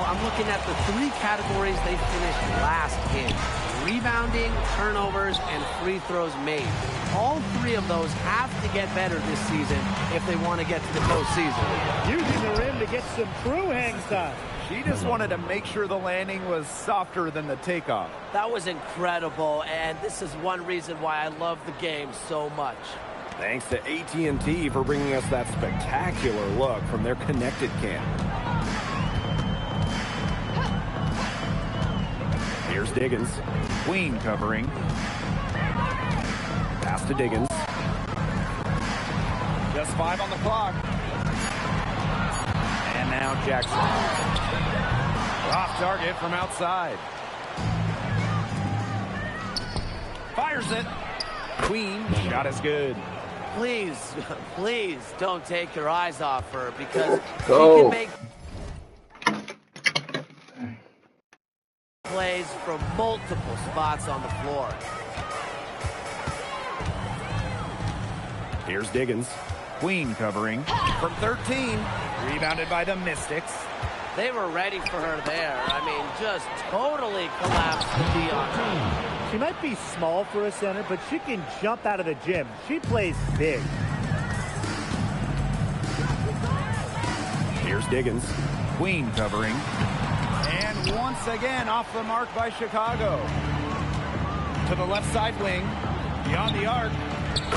Well, I'm looking at the 3 categories they finished last in. Rebounding, turnovers, and free throws made. All 3 of those have to get better this season if they want to get to the postseason. Using the rim to get some true hang time. She just wanted to make sure the landing was softer than the takeoff. That was incredible, and this is one reason why I love the game so much. Thanks to AT&T for bringing us that spectacular look from their connected cam. Here's Diggins. Queen covering. Pass to Diggins. Just 5 on the clock. And now Jackson. Off target from outside. Fires it. Queen. Shot is good. Please, please don't take your eyes off her because she can make plays from multiple spots on the floor. Here's Diggins. Queen covering from 13. Rebounded by the Mystics. They were ready for her there. I mean, just totally collapsed the D on her. She might be small for a center, but she can jump out of the gym. She plays big. Here's Diggins. Queen covering. And once again off the mark by Chicago. To the left side wing. Beyond the arc.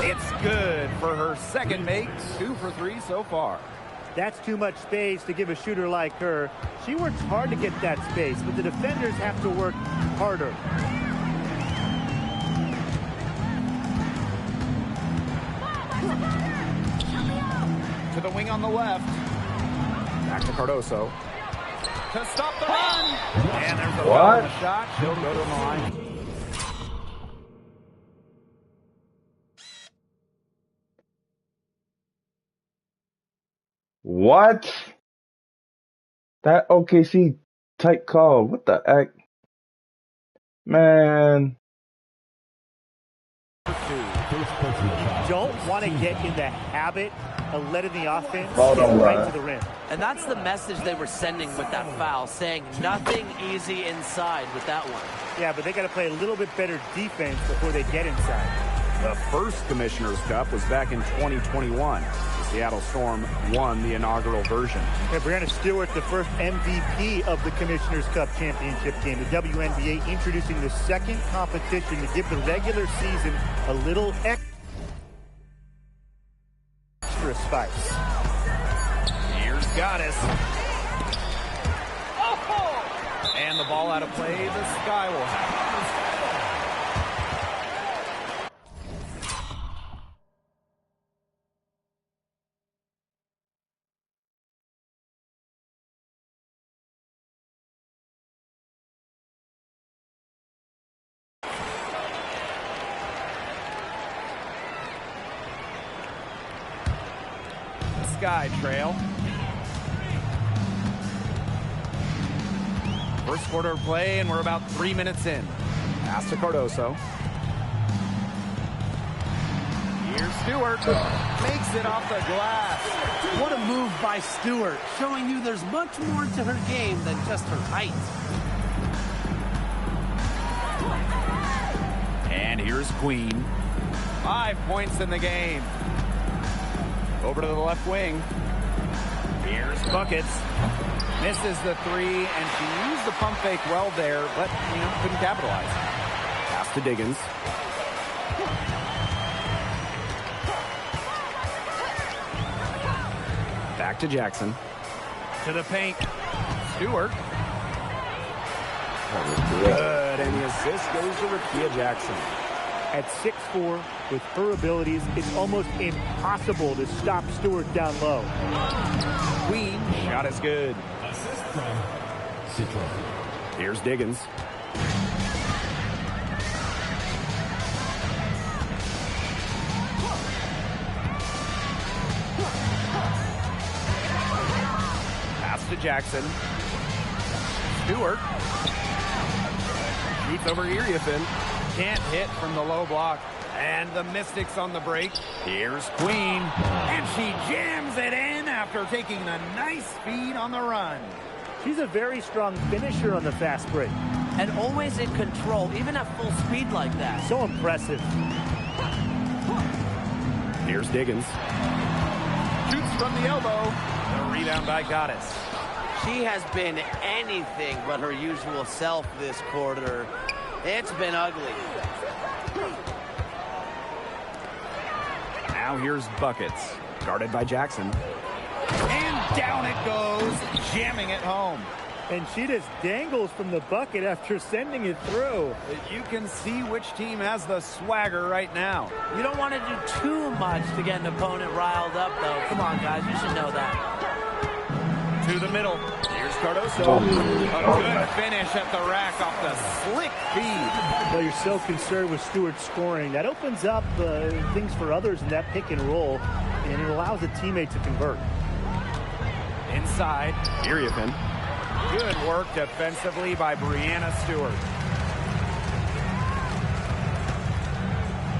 It's good for her second make. 2 for 3 so far. That's too much space to give a shooter like her. She works hard to get that space, but the defenders have to work harder. To the wing on the left. Back to Cardoso. To stop the run. And there's the foul on the shot. She'll go to the line. What? That OKC tight call. What the heck? Man. You don't want to get in the habit of letting the offense Ball get don't right run. to the rim. And that's the message they were sending with that foul, saying nothing easy inside with that one. Yeah, but they got to play a little bit better defense before they get inside. The first Commissioner's Cup was back in 2021. The Seattle Storm won the inaugural version. Yeah, Brianna Stewart, the first MVP of the Commissioner's Cup championship game. The WNBA introducing the second competition to give the regular season a little extra spice. Here's Goddess. Oh! And the ball out of play. The Sky will have it. Sky trail. First quarter of play, and we're about 3 minutes in. Pass to Cardoso. Here's Stewart. Makes it off the glass. What a move by Stewart, showing you there's much more to her game than just her height. And here's Queen. 5 points in the game. Over to the left wing. Here's Buckets. Misses the 3, and she used the pump fake well there, but couldn't capitalize. Pass to Diggins. Back to Jackson. To the paint. Stewart. Good, and the assist goes to Rickea Jackson. At 6'4", with her abilities, it's almost impossible to stop Stewart down low. Queen, shot is good. Here's Diggins. Pass to Jackson. Stewart. Shoots over Iriafen. Can't hit from the low block. And the Mystics on the break. Here's Queen. And she jams it in after taking a nice feed on the run. She's a very strong finisher on the fast break. And always in control, even at full speed like that. So impressive. Here's Diggins. Shoots from the elbow. The rebound by Goddess. She has been anything but her usual self this quarter. It's been ugly. Now here's Buckets. Guarded by Jackson. And down it goes, jamming it home. And she just dangles from the bucket after sending it through. You can see which team has the swagger right now. You don't want to do too much to get an opponent riled up, though. Come on, guys, you should know that. To the middle. Here's Cardoso. A good finish at the rack off the slick feed. Well, you're so concerned with Stewart scoring. That opens up things for others in that pick and roll, and it allows a teammate to convert. Inside, Iriafen. Good work defensively by Brianna Stewart.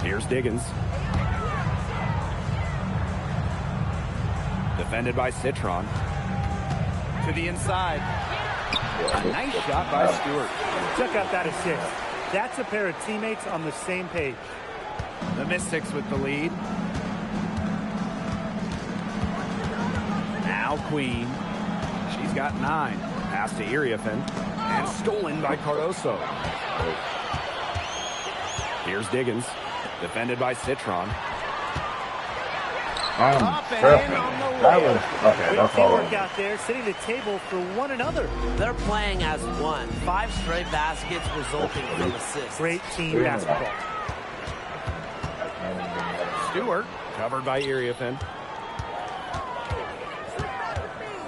Here's Diggins. Defended by Citron. To the inside. A nice shot by Stewart. Check out that assist. That's a pair of teammates on the same page. The Mystics with the lead. Now Queen. She's got 9. Pass to Iriafen. And stolen by Cardoso. Here's Diggins. Defended by Citron. Up and in on the That layup. was okay. Good That's all. teamwork out there, setting the table for one another. They're playing as one. 5 straight baskets resulting from assists. Great team basketball. Stewart, covered by Iriafen.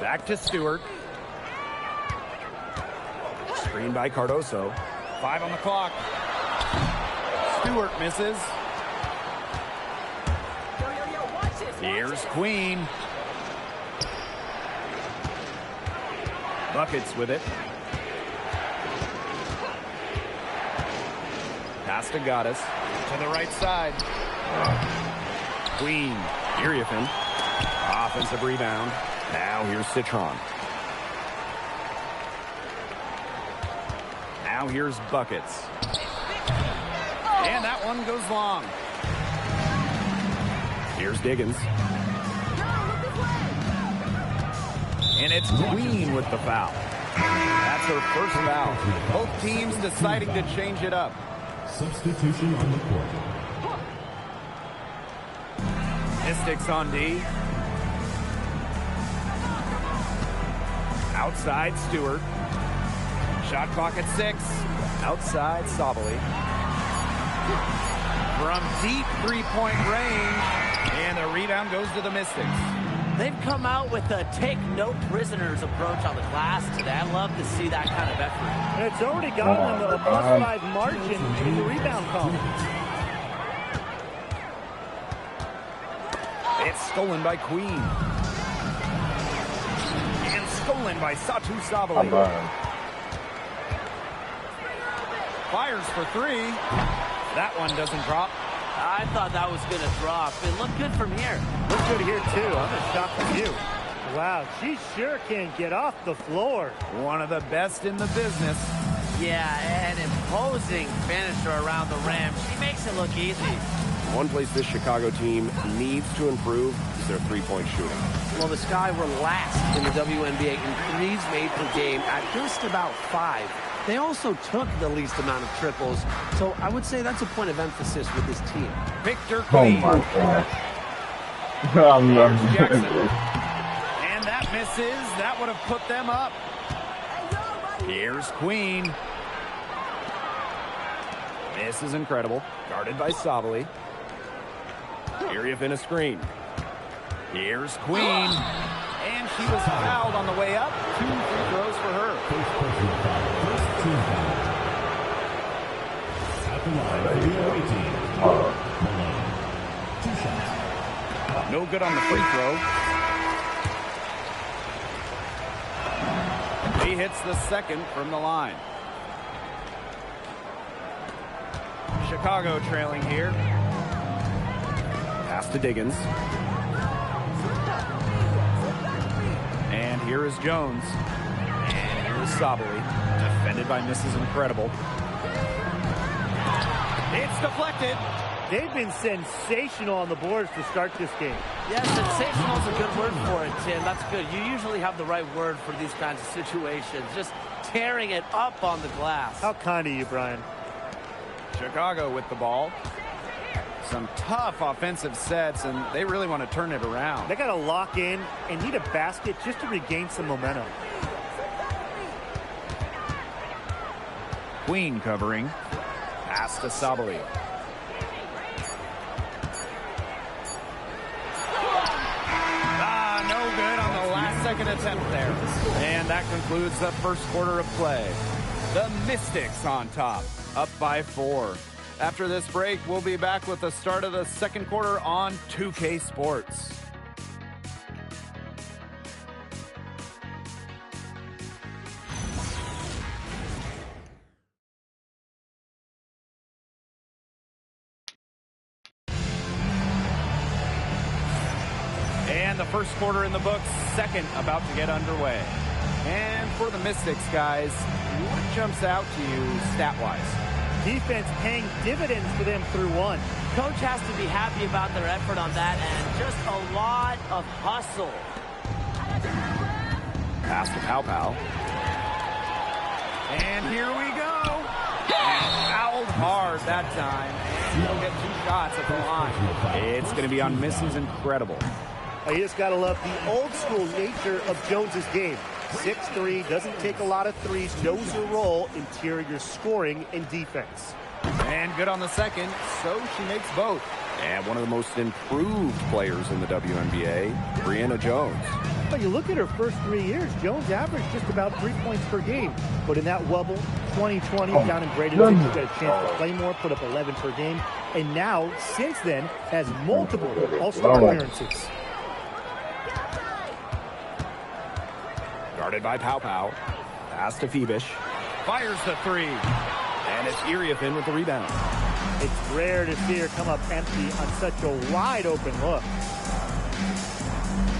Back to Stewart. Screen by Cardoso. 5 on the clock. Stewart misses. Here's Queen. Buckets with it. Pass to Goddess. To the right side. Queen. Iriafen. Offensive rebound. Now here's Citron. Now here's Buckets. And that one goes long. Here's Diggins. And it's Queen with the foul. That's her first foul. Both teams deciding to change it up. Substitution on the court. Mystics on D. Outside Stewart. Shot clock at 6. Outside Sabali. From deep three-point range. And the rebound goes to the Mystics. They've come out with a take no prisoners approach on the glass today. I love to see that kind of effort. And it's already gotten them a +5 margin in the rebound column. It's stolen by Queen. And stolen by Satu Sabali. Fires for 3. That one doesn't drop. I thought that was going to drop. It looked good from here. Looks good here, too. I'm going to stop the view. Wow, she sure can get off the floor. One of the best in the business. Yeah, an imposing finisher around the rim. She makes it look easy. One place this Chicago team needs to improve is their three-point shooting. Well, the Sky were last in the WNBA in threes made per game at just about 5. They also took the least amount of triples, so I would say that's a point of emphasis with this team. Victor Oh Queen. my god. Jackson. And that misses. That would have put them up. Here's Queen. This is incredible. Guarded by Sabali. Iriafen a screen. Here's Queen. And she was fouled on the way up. 2 free throws for her. First personal foul. First team foul. At the line for the away team. Malone. 2 shots. No good on the free throw. He hits the second from the line. Chicago trailing here. Pass to Diggins. And here is Jones. And Sabali. Defended by Mrs. Incredible. It's deflected. They've been sensational on the boards to start this game. Yeah, sensational is a good word for it, Tim. That's good. You usually have the right word for these kinds of situations. Just tearing it up on the glass. How kind of you, Brian. Chicago with the ball. Some tough offensive sets, and they really want to turn it around. They got to lock in and need a basket just to regain some momentum. Queen covering. Pass to Sabali. No good on the last-second attempt there. And that concludes the first quarter of play. The Mystics on top, up by 4. After this break, we'll be back with the start of the second quarter on 2K Sports. And the first quarter in the books, second about to get underway. And for the Mystics, guys, what jumps out to you stat-wise? Defense paying dividends for them through 1. Coach has to be happy about their effort on that, and just a lot of hustle. Pass to Pau Pau. And here we go. And fouled hard that time. And he'll get 2 shots at the line. It's going to be on Mrs. Incredible. You just got to love the old-school nature of Jones's game. 6'3", doesn't take a lot of threes, knows her role, interior scoring and defense. And good on the second, so she makes both. And one of the most improved players in the WNBA, Brianna Jones. But you look at her first 3 years, Jones averaged just about 3 points per game. But in that wobble, 2020, down in Bradenton, she got a chance to play more, put up 11 per game. And now, since then, has multiple All-Star appearances. Guarded by Pau Pau. Pass to Phoebish. Fires the 3. And it's Iriafin with the rebound. It's rare to see her come up empty on such a wide-open look.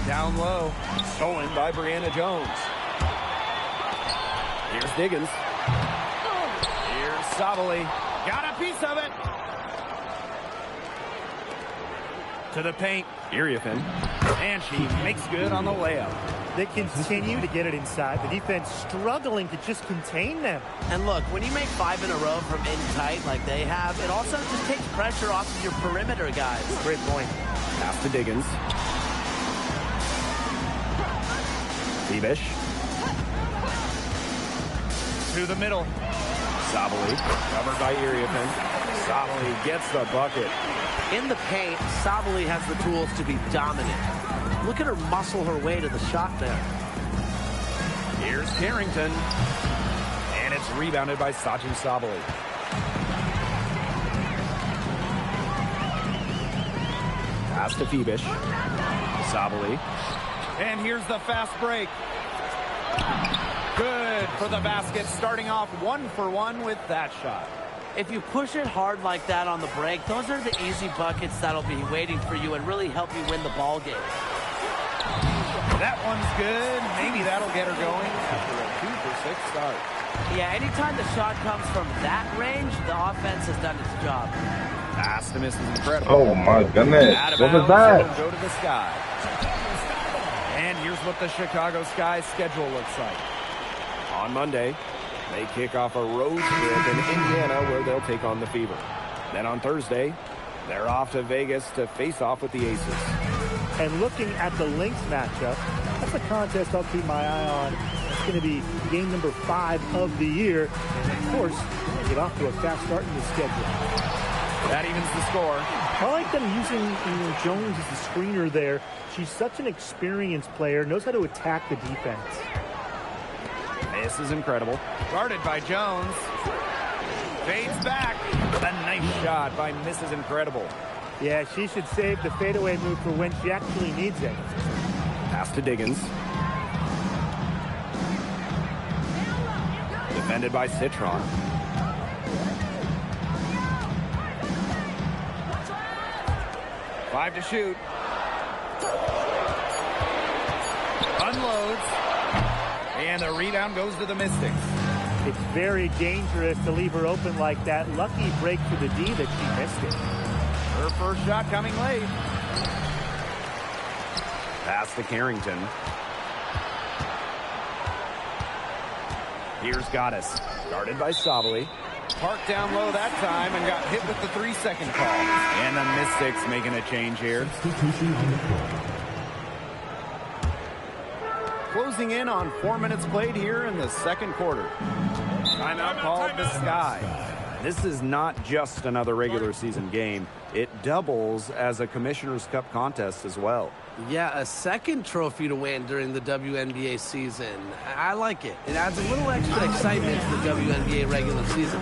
Down low. Stolen by Brianna Jones. Here's Diggins. Here's Sabali. Got a piece of it. To the paint. Iriafin. And she makes good on the layup. They continue to get it inside. The defense struggling to just contain them. And look, when you make 5 in a row from in tight like they have, it also just takes pressure off of your perimeter guys. Great point. Pass to Diggins. Phoebish. To the middle. Sabali. Covered by Iriafin. Sabali gets the bucket. In the paint, Sabali has the tools to be dominant. Look at her muscle her way to the shot there. Here's Carrington. And it's rebounded by Sajin Sabali. Pass to Phoebish. Sabali. And here's the fast break. Good for the basket, starting off 1 for 1 with that shot. If you push it hard like that on the break, those are the easy buckets that'll be waiting for you and really help you win the ball game. That one's good. Maybe that'll get her going after a 2-for-6 start. Yeah, anytime the shot comes from that range, the offense has done its job. Pass to Mrs. Incredible. Oh my goodness. What was that? Go to the Sky. And here's what the Chicago Sky schedule looks like. On Monday, they kick off a road trip in Indiana where they'll take on the Fever. Then on Thursday, they're off to Vegas to face off with the Aces. And looking at the Lynx matchup, that's a contest I'll keep my eye on. It's going to be game number 5 of the year. And of course, we're going to get off to a fast start in the schedule. That evens the score. I like them using Jones as the screener there. She's such an experienced player, knows how to attack the defense. This is incredible. Guarded by Jones. Fades back. A nice shot by Mrs. Incredible. Yeah, she should save the fadeaway move for when she actually needs it. Pass to Diggins. Defended by Citron. Five to shoot. Unloads. And the rebound goes to the Mystics. It's very dangerous to leave her open like that. Lucky break for the D that she missed it. Her first shot coming late. Pass to Carrington. Here's Goddess. Guarded by Sabally. Parked down low that time and got hit with the 3-second call. And the Mystics making a change here. Substitution on the court. Closing in on 4 minutes played here in the second quarter. Timeout called the Sky. This is not just another regular season game. It doubles as a Commissioner's Cup contest as well. Yeah, a second trophy to win during the WNBA season. I like it. It adds a little extra excitement to the WNBA regular season.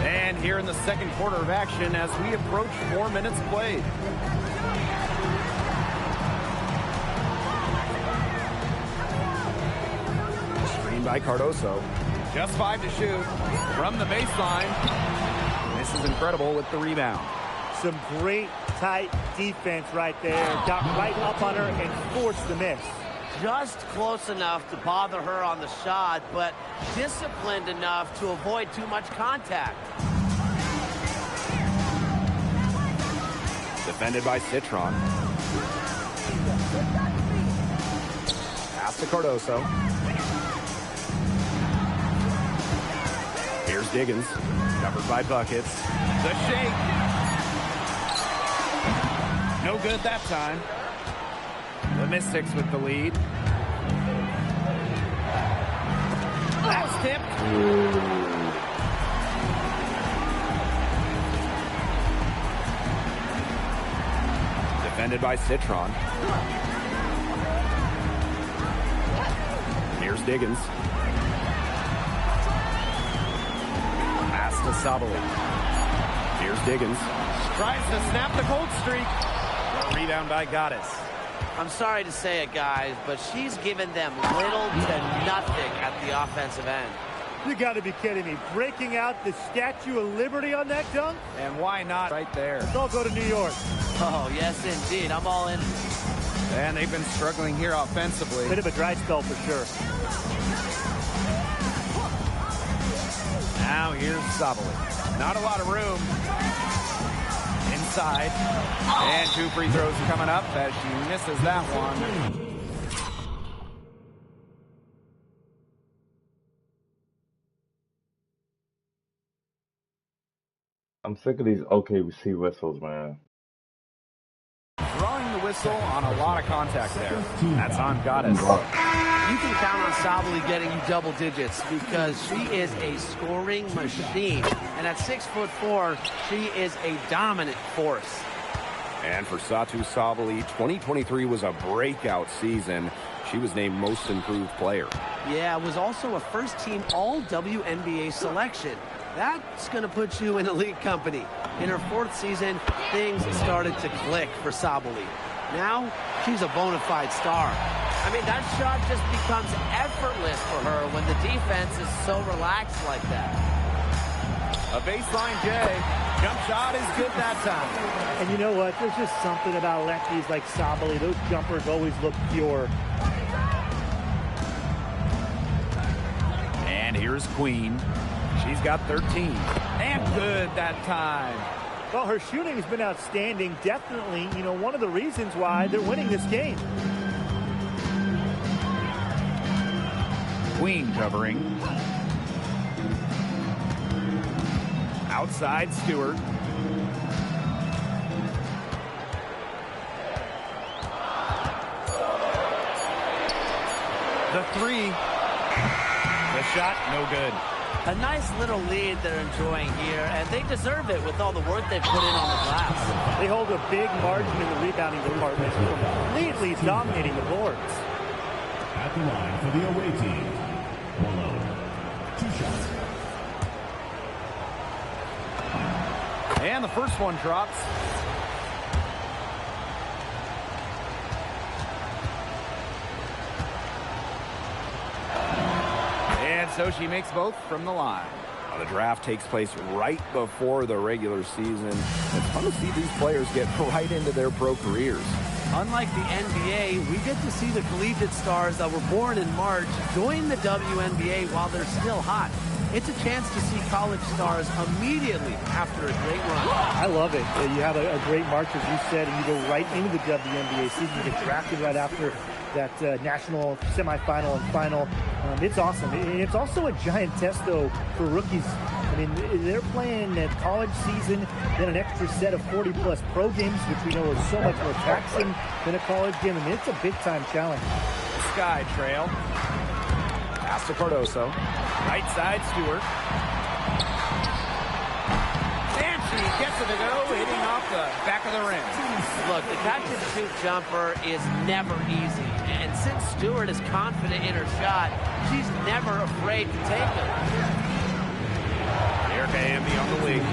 And here in the second quarter of action as we approach 4 minutes played. Screen by Cardoso. Just 5 to shoot from the baseline. This is incredible with the rebound. Some great tight defense right there. Got right up on her and forced the miss. Just close enough to bother her on the shot, but disciplined enough to avoid too much contact. Defended by Citron. Pass to Cardoso. Here's Diggins. Covered by Buckets. The shake. No good that time. The Mystics with the lead. That's tipped. Defended by Citron. Here's Diggins. Pass to Sabally. Here's Diggins. Tries to snap the cold streak. A rebound by Goddess. I'm sorry to say it, guys, but she's given them little to nothing at the offensive end. You got to be kidding me. Breaking out the Statue of Liberty on that dunk? And why not right there? Let's all go to New York. Oh, yes, indeed. I'm all in. And they've been struggling here offensively. Bit of a dry spell for sure. Now here's Sabally. Not a lot of room. Inside. And 2 free throws coming up as she misses that one. I'm sick of these OKC whistles, man. Drawing the whistle on a lot of contact there. That's on Goddess. You can count on Sabally getting you double digits because she is a scoring machine. And at 6'4", she is a dominant force. And for Satou Sabally, 2023 was a breakout season. She was named Most Improved Player. Yeah, it was also a first-team All-WNBA selection. That's going to put you in elite company. In her 4th season, things started to click for Sabally. Now, she's a bona fide star. I mean, that shot just becomes effortless for her when the defense is so relaxed like that. A baseline J. Jump shot is good that time. And you know what? There's just something about lefties like Sabally. Those jumpers always look pure. And here's Queen. She's got 13. And good that time. Well, her shooting has been outstanding. Definitely, one of the reasons why they're winning this game. Queen covering. Outside Stewart. The 3. The shot, no good. A nice little lead they're enjoying here, and they deserve it with all the work they've put in on the glass. They hold a big margin in the rebounding department, completely dominating the boards. At the line for the away team, Malone. 2 shots. And the first one drops. And so she makes both from the line. The draft takes place right before the regular season. It's fun to see these players get right into their pro careers. Unlike the NBA, we get to see the collegiate stars that were born in March join the WNBA while they're still hot. It's a chance to see college stars immediately after a great run. I love it. You have a great March, as you said, and you go right into the WNBA season. You get drafted right after that national semifinal and final. It's awesome. It's also a giant test, though, for rookies. I mean, they're playing a college season, then an extra set of 40-plus pro games, which we know are so much more taxing than a college game. I mean, it's a big-time challenge. Sky trail. Pass to Cardoso. Right side, Stewart. And she gets it to go, hitting off the back of the rim. Look, the catch-and-shoot jumper is never easy. And since Stewart is confident in her shot, she's never afraid to take it. Erica Hamby on the wing.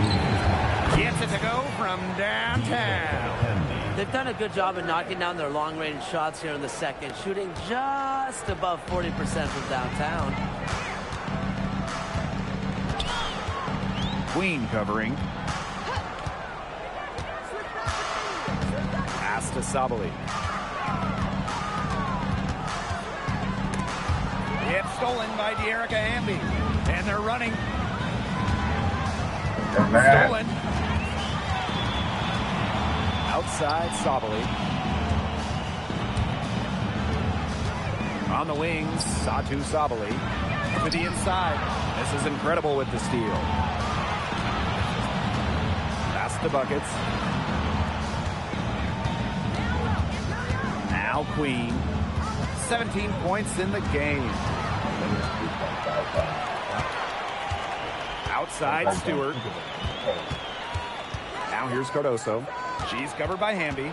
Gets it to go from downtown. They've done a good job of knocking down their long-range shots here in the second, shooting just above 40% from downtown. Queen covering. Pass to Sabali. It's stolen by De'Erica Hamby. And they're running. Stolen. Outside Sabali. On the wings, Satu Sabali. To the inside. This is incredible with the steal. Pass the buckets. Now Queen. 17 points in the game. Outside Stewart. Now here's Cardoso. She's covered by Hamby.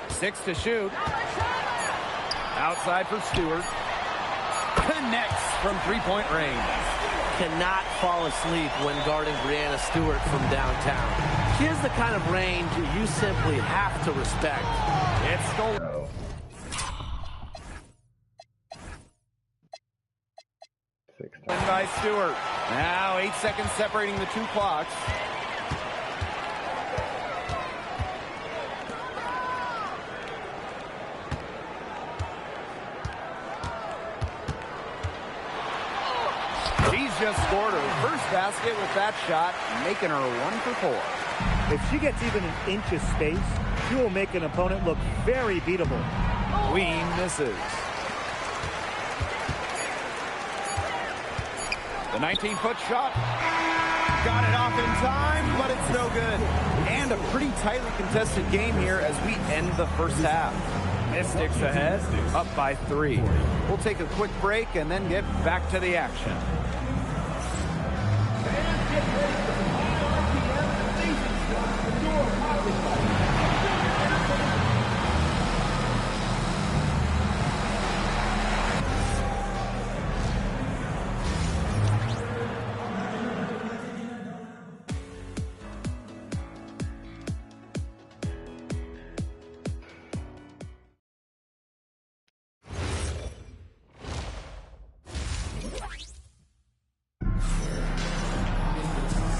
Six to shoot. Outside for Stewart. Connects from three-point range. Cannot fall asleep when guarding Breanna Stewart from downtown. She has the kind of range you simply have to respect. It's stolen. By Stewart. Now 8 seconds separating the two clocks. She's just scored her first basket with that shot, making her 1 for 4. If she gets even an inch of space, she will make an opponent look very beatable. Queen misses. The 19-foot shot. Got it off in time, but it's no good. And a pretty tightly contested game here as we end the first half. Mystics ahead, up by 3. We'll take a quick break and then get back to the action.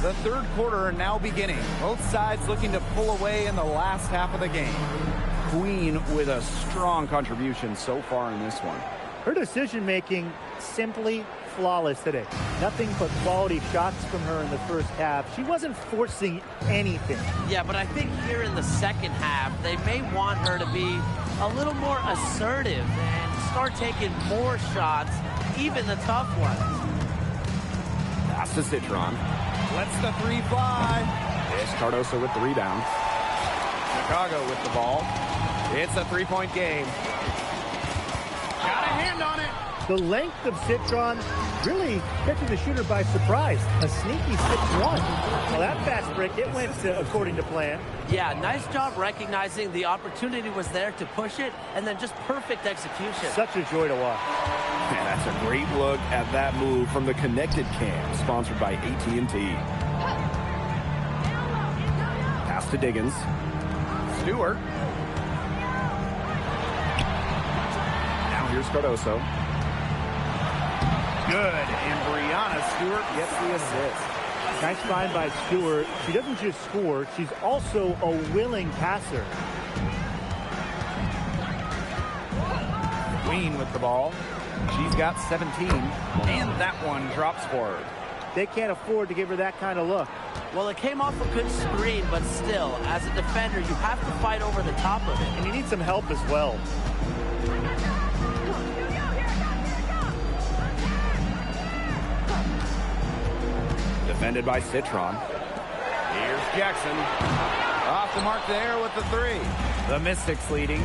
The third quarter now beginning. Both sides looking to pull away in the last half of the game. Queen with a strong contribution so far in this one. Her decision-making simply flawless today. Nothing but quality shots from her in the first half. She wasn't forcing anything. Yeah, but I think here in the second half, they may want her to be a little more assertive and start taking more shots, even the tough ones. Pass to Citron. Lets the 3 fly. It's Cardoso with the rebound. Chicago with the ball. It's a 3-point game. Got a hand on it. The length of Citron really catching the shooter by surprise. A sneaky 6-1. Well, that fast break, it went according to plan. Yeah, nice job recognizing the opportunity was there to push it, and then just perfect execution. Such a joy to watch. And that's a great look at that move from the Connected Cam, sponsored by AT&T. Pass to Diggins. Stewart. here's Cardoso. Good, and Brianna Stewart gets the assist. Nice find by Stewart. She doesn't just score, she's also a willing passer. Queen with the ball. She's got 17, and that one drops for her. They can't afford to give her that kind of look. Well, it came off a good screen, but still, as a defender, you have to fight over the top of it. And you need some help as well. Defended by Citron. Here's Jackson. Off the mark there with the three. The Mystics leading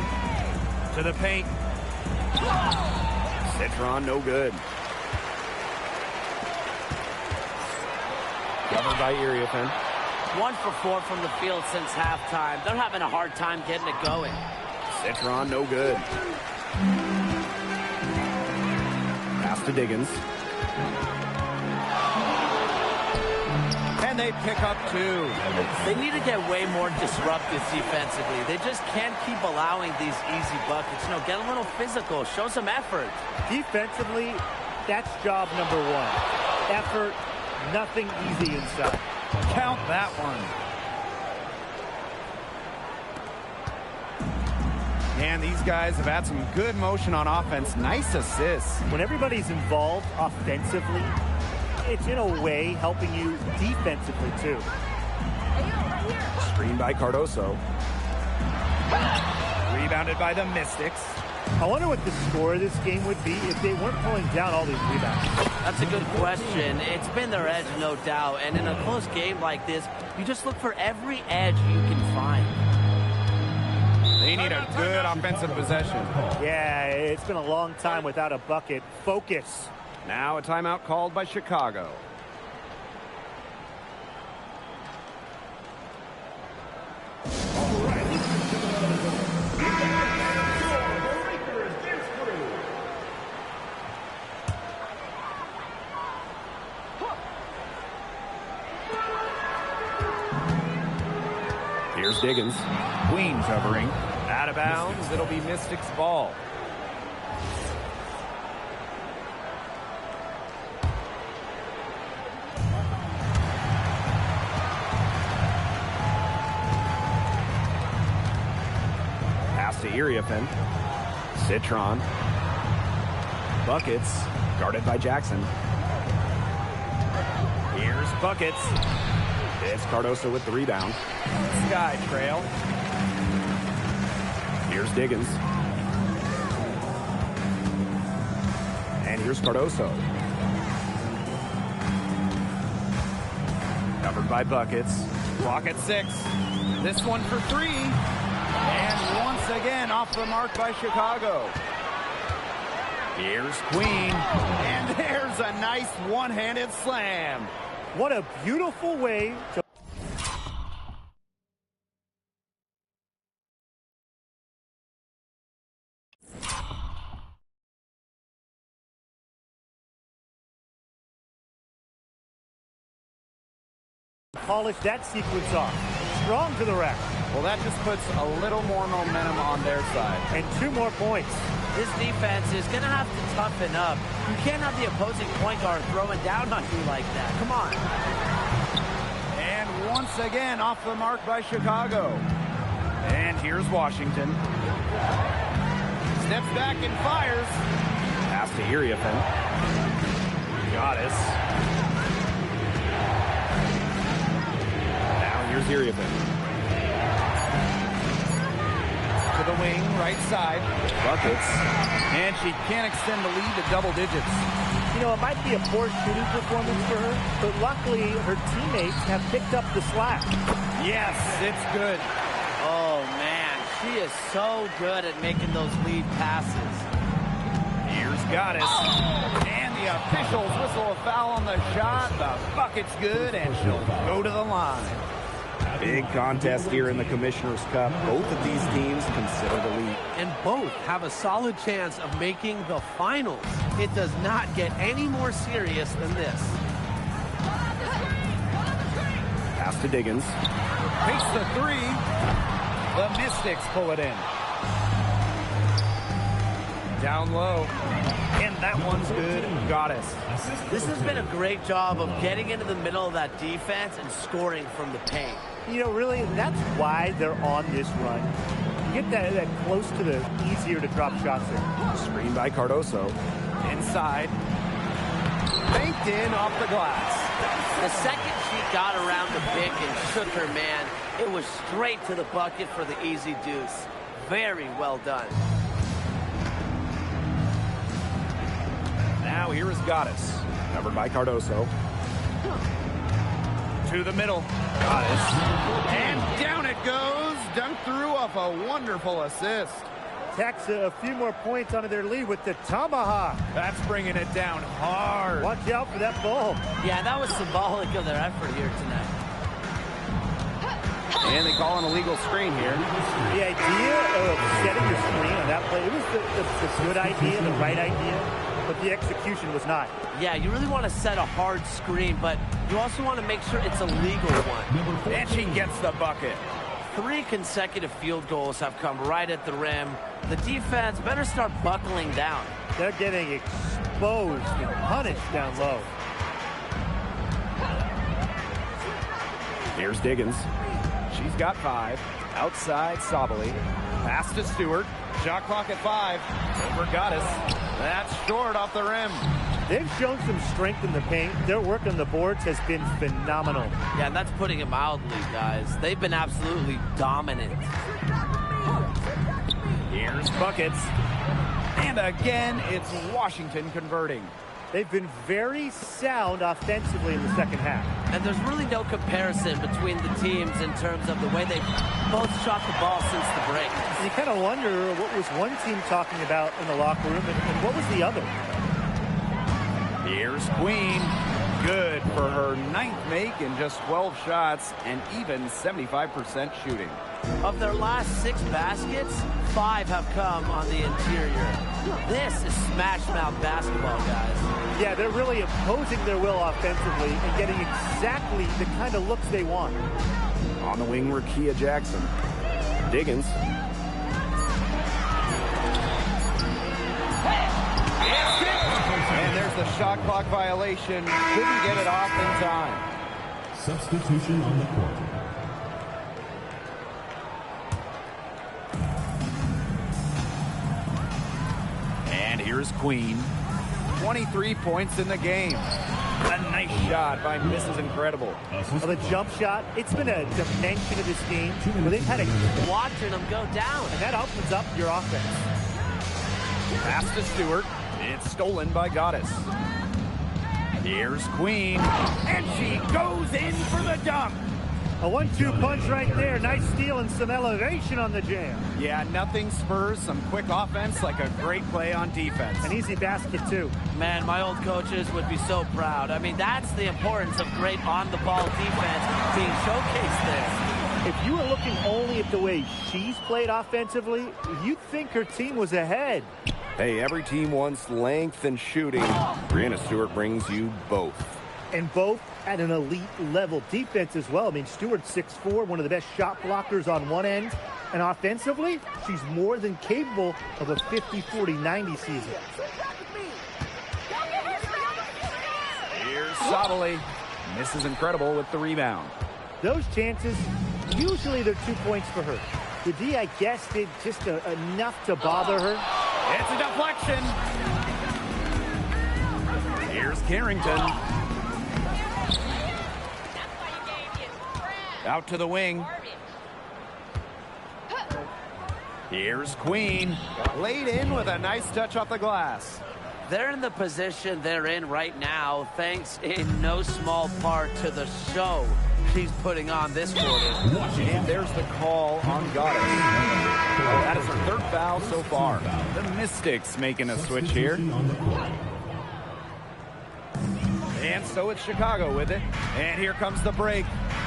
to the paint. Citron no good. Covered by Iriafen. 1 for 4 from the field since halftime. They're having a hard time getting it going. Citron no good. Pass to Diggins. And they pick up 2. They need to get way more disruptive defensively. They just can't keep allowing these easy buckets. You know, get a little physical, show some effort. Defensively, that's job number 1. Effort, nothing easy inside. Count that one. And these guys have had some good motion on offense. Nice assists. When everybody's involved offensively, it's in a way helping you defensively too. Screen by Cardoso. Rebounded by the Mystics. I wonder what the score of this game would be if they weren't pulling down all these rebounds. That's a good question. It's been their edge, no doubt. And in a close game like this, you just look for every edge you can find. They need a good offensive possession. Yeah, it's been a long time without a bucket. Focus. Now a timeout called by Chicago. Here's Diggins. Queen covering. Out of bounds. It'll be Mystics ball. Pass to Iriafen. Citron. Buckets. Guarded by Jackson. Here's Buckets. It's Cardoso with the rebound. Sky trail. Here's Diggins. And here's Cardoso. Covered by Buckets. Clock at 6. This one for 3. And once again off the mark by Chicago. Here's Queen. And there's a nice one-handed slam. What a beautiful way to polish that sequence off. Strong to the rack. Well, that just puts a little more momentum on their side. And 2 more points. This defense is going to have to toughen up. You can't have the opposing point guard throwing down on you like that. Come on. And once again, off the mark by Chicago. And here's Washington. Steps back and fires. Pass to Iriafen. Goddess. Now here's Iriafen. To the wing, right side. Buckets. And she can't extend the lead to double digits. You know, it might be a poor shooting performance for her, but luckily her teammates have picked up the slack. Yes, it's good. Oh, man. She is so good at making those lead passes. Here's Goddess. And the officials whistle a foul on the shot. The bucket's good, and she'll go to the line. Big contest here in the Commissioner's Cup. Both of these teams consider the lead. And both have a solid chance of making the finals. It does not get any more serious than this. Pass to Diggins. Takes the 3. The Mystics pull it in. Down low. And that one's good. Goddess. This has been a great job of getting into the middle of that defense and scoring from the paint. You know, really, that's why they're on this run. You get that close to the easier to drop shots there. Screen by Cardoso. Inside. Banked in off the glass. The second she got around the pick and shook her man, it was straight to the bucket for the easy deuce. Very well done. Now here is Goddess. Covered by Cardoso. To the middle. Goddess. And down it goes. Dunked through off a wonderful assist. Tacks a few more points onto their lead with the tomahawk. That's bringing it down hard. Watch out for that ball. Yeah, that was symbolic of their effort here tonight. And they call an illegal screen here. The idea of setting your screen on that play, it was the good idea, the right idea, but the execution was not. Yeah, you really want to set a hard screen, but you also want to make sure it's a legal one. And she gets the bucket. 3 consecutive field goals have come right at the rim. The defense better start buckling down. They're getting exposed and punished down low. Here's Diggins. She's got 5. Outside Sabali. Pass to Stewart. Shot clock at 5. Over Goddess. That's short off the rim. They've shown some strength in the paint. Their work on the boards has been phenomenal. Yeah, and that's putting it mildly, guys. They've been absolutely dominant. Here's buckets. And again, it's Washington converting. They've been very sound offensively in the second half. And there's really no comparison between the teams in terms of the way they've both shot the ball since the break. You kind of wonder what was one team talking about in the locker room and what was the other. Here's Queen. Good for her 9th make in just 12 shots and even 75% shooting. Of their last 6 baskets, 5 have come on the interior. This is smash-mouth basketball, guys. Yeah, they're really imposing their will offensively and getting exactly the kind of looks they want. On the wing, Rakia Jackson. Diggins. And there's the shot clock violation. Couldn't get it off in time. Substitution on the court. And here's Queen. 23 points in the game. A nice shot by Mrs. Incredible. Well, the jump shot, it's been a dimension of this game where they've had a... Watching them go down. And that opens up your offense. Pass to Stewart. It's stolen by Goddess. Here's Queen. And she goes in for the dunk. A 1-2 punch right there. Nice steal and some elevation on the jam. Yeah, nothing spurs some quick offense like a great play on defense. An easy basket, too. Man, my old coaches would be so proud. I mean, that's the importance of great on-the-ball defense being showcased there. If you were looking only at the way she's played offensively, you'd think her team was ahead. Hey, every team wants length and shooting. Breanna Stewart brings you both. And both at an elite level defense as well. I mean, Stewart's 6'4", one of the best shot blockers on one end. And offensively, she's more than capable of a 50-40-90 season. Here's Sabali. Mrs. Incredible with the rebound. Those chances, usually they're 2 points for her. The D, I guess, did just enough to bother her. It's a deflection. Here's Carrington. Out to the wing. Here's Queen. Laid in with a nice touch off the glass. They're in the position they're in right now, thanks in no small part to the show she's putting on this quarter. And there's the call on Goddess. That is her 3rd foul so far. The Mystics making a switch here. And so it's Chicago with it. And here comes the break.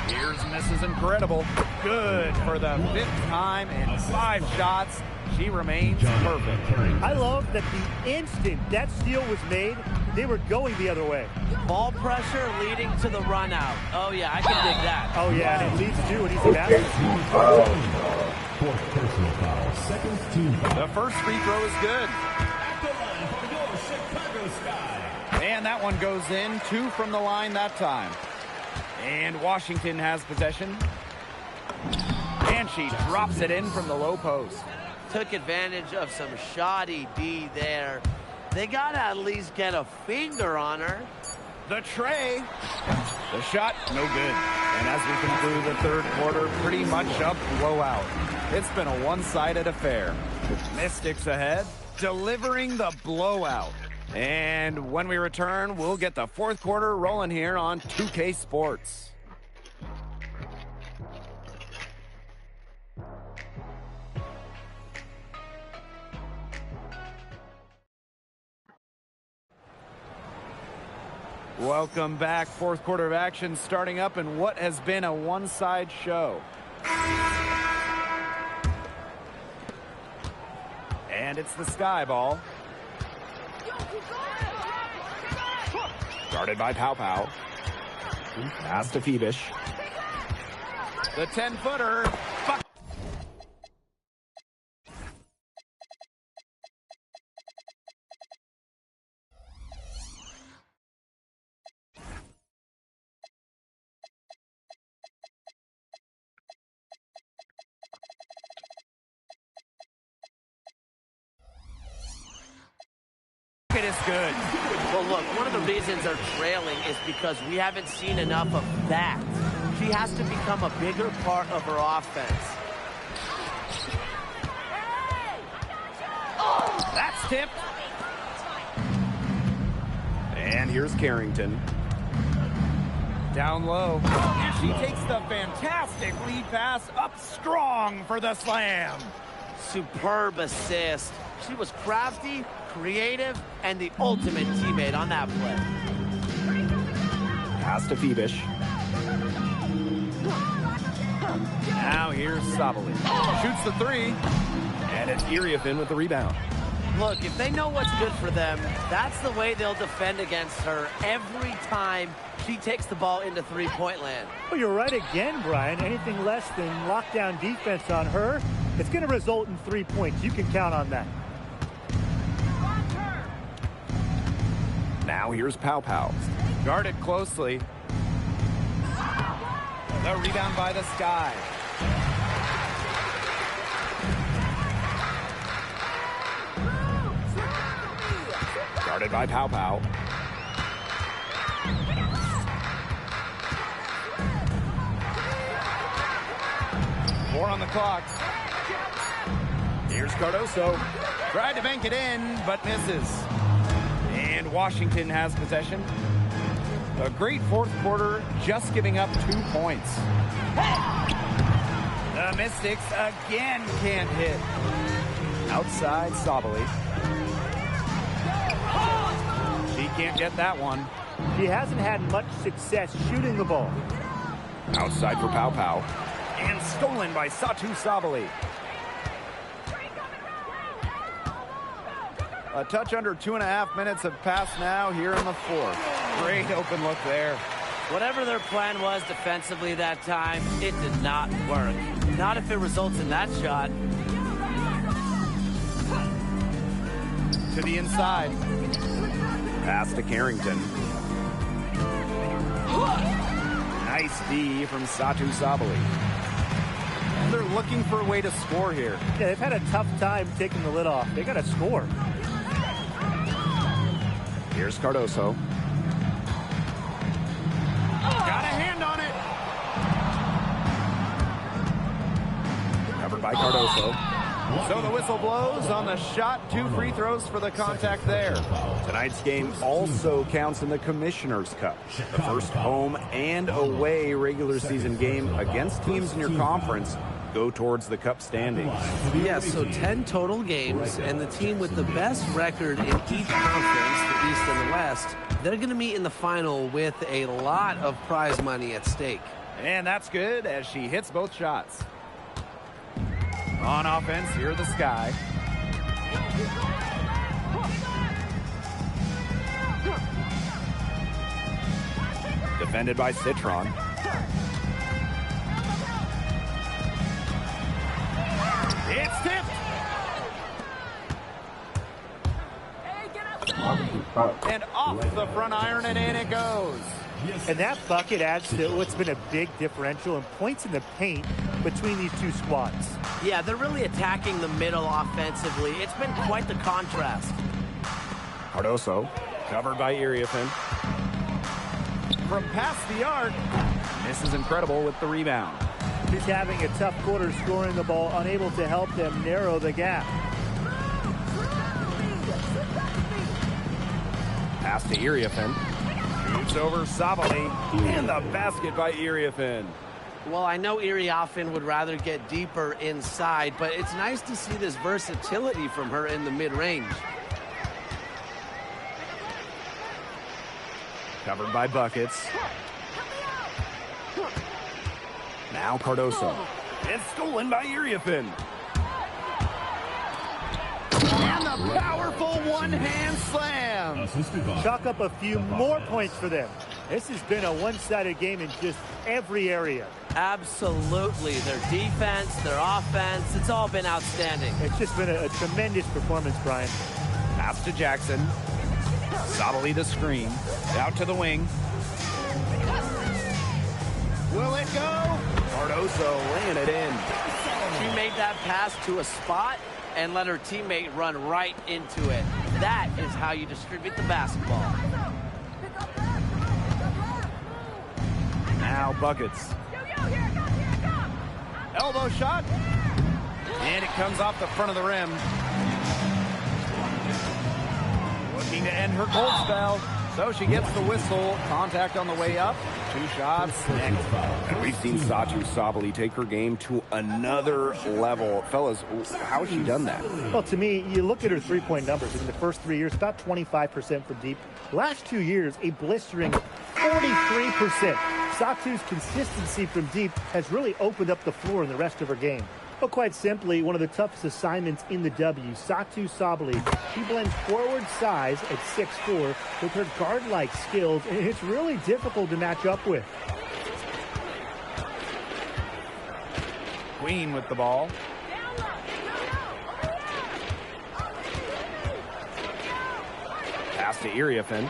Here's Mrs. Incredible. Good for the 5th time in 5 shots. She remains perfect. I love that the instant that steal was made, they were going the other way. Ball pressure leading to the run out. Oh, yeah, I can dig that. Oh, yeah, and it leads to an easy basket. 4th personal foul. 2nd team foul. The first free throw is good. And that one goes in. 2 from the line that time. And Washington has possession. And she drops it in from the low post. Took advantage of some shoddy D there. They got to at least get a finger on her. The tray. The shot, no good. And as we conclude the third quarter, pretty much a blowout. It's been a one-sided affair. Mystics ahead, delivering the blowout. And when we return, we'll get the fourth quarter rolling here on 2K Sports. Welcome back. Fourth quarter of action starting up in what has been a one-side show. And it's the Sky ball. Guarded by Pow Pow. Pass to Phoebish. The 10-footer. It is good. Well, look, one of the reasons they're trailing is because we haven't seen enough of that. She has to become a bigger part of her offense. That's tipped. And here's Carrington. Down low. And she takes the fantastic lead pass up strong for the slam. Superb assist. She was crafty, creative, and the ultimate teammate on that play. Pass to Phoebish. Now here's Sabali. Shoots the 3. And it's Iriafin with the rebound. Look, if they know what's good for them, that's the way they'll defend against her every time she takes the ball into three-point land. Well, you're right again, Brian. Anything less than lockdown defense on her, it's going to result in 3 points. You can count on that. Now here's Pow Pow. Guarded closely. The rebound by the Sky. Guarded by Pow Pow. Four on the clock. Here's Cardoso. Tried to bank it in, but misses. And Washington has possession. A great fourth quarter, just giving up 2 points. The Mystics again can't hit. Outside Sabali. She can't get that one. She hasn't had much success shooting the ball. Outside for Pow Pow. And stolen by Satu Sabali. A touch under 2.5 minutes have passed now here in the fourth. Great open look there. Whatever their plan was defensively that time, it did not work. Not if it results in that shot. To the inside. Pass to Carrington. Nice D from Satu Sabali. And they're looking for a way to score here. Yeah, they've had a tough time taking the lid off. They got to score. Here's Cardoso. Got a hand on it. Covered by Cardoso. So the whistle blows on the shot. 2 free throws for the contact there. Tonight's game also counts in the Commissioner's Cup. The first home and away regular season game against teams in your conference go towards the Cup standings. Yes, so 10 total games, and the team with the best record in each conference, the East and the West, they're going to meet in the final with a lot of prize money at stake. And that's good as she hits both shots. On offense, here the Sky. Defended by Citron. It's tipped. And off the front iron, and in it goes. And that bucket adds to what's been a big differential in points in the paint between these two squads. Yeah, they're really attacking the middle offensively. It's been quite the contrast. Cardoso, covered by Iriafen. From past the arc, this is incredible with the rebound. He's having a tough quarter scoring the ball, unable to help them narrow the gap. Pass to Iriafen. Shoots over Sabali. And the basket by Iriafen. Well, I know Iriafen would rather get deeper inside, but it's nice to see this versatility from her in the mid-range. Covered by buckets. Now Cardoso. It's stolen by Iriafen. And the powerful one-hand slam. Assisted by Chalk up a few more points for them. This has been a one-sided game in just every area. Absolutely. Their defense, their offense, it's all been outstanding. It's just been a tremendous performance, Brian. Pass to Jackson. Sabali the screen. Out to the wing. Will it go? Cardoso laying it in. She made that pass to a spot and let her teammate run right into it. That is how you distribute the basketball. Now buckets. Elbow shot. And it comes off the front of the rim. Looking to end her cold spell. So she gets the whistle. Contact on the way up. 2 shots. Next. And we've seen Satou Sabali take her game to another level. Fellas, how has she done that? Well, to me, you look at her three-point numbers. In the first 3 years, about 25% from deep. Last 2 years, a blistering 43%. Satou's consistency from deep has really opened up the floor in the rest of her game. But quite simply, one of the toughest assignments in the W, Satou Sabali. She blends forward size at 6'4" with her guard-like skills, and it's really difficult to match up with. Queen with the ball. Pass to Iriafen.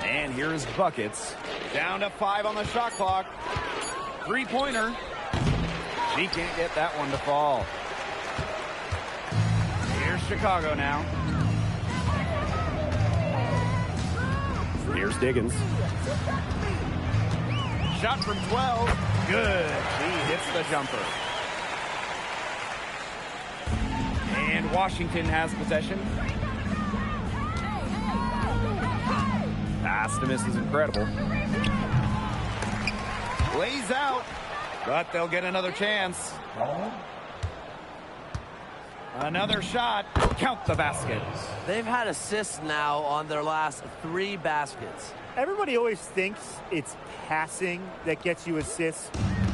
And here's buckets. Down to 5 on the shot clock. 3-pointer. She can't get that one to fall. Here's Chicago now. Here's Diggins. Shot from 12. Good. She hits the jumper. And Washington has possession. Pass to miss is incredible. Lays out. But they'll get another chance. Another shot. Count the basket. They've had assists now on their last 3 baskets. Everybody always thinks it's passing that gets you assists,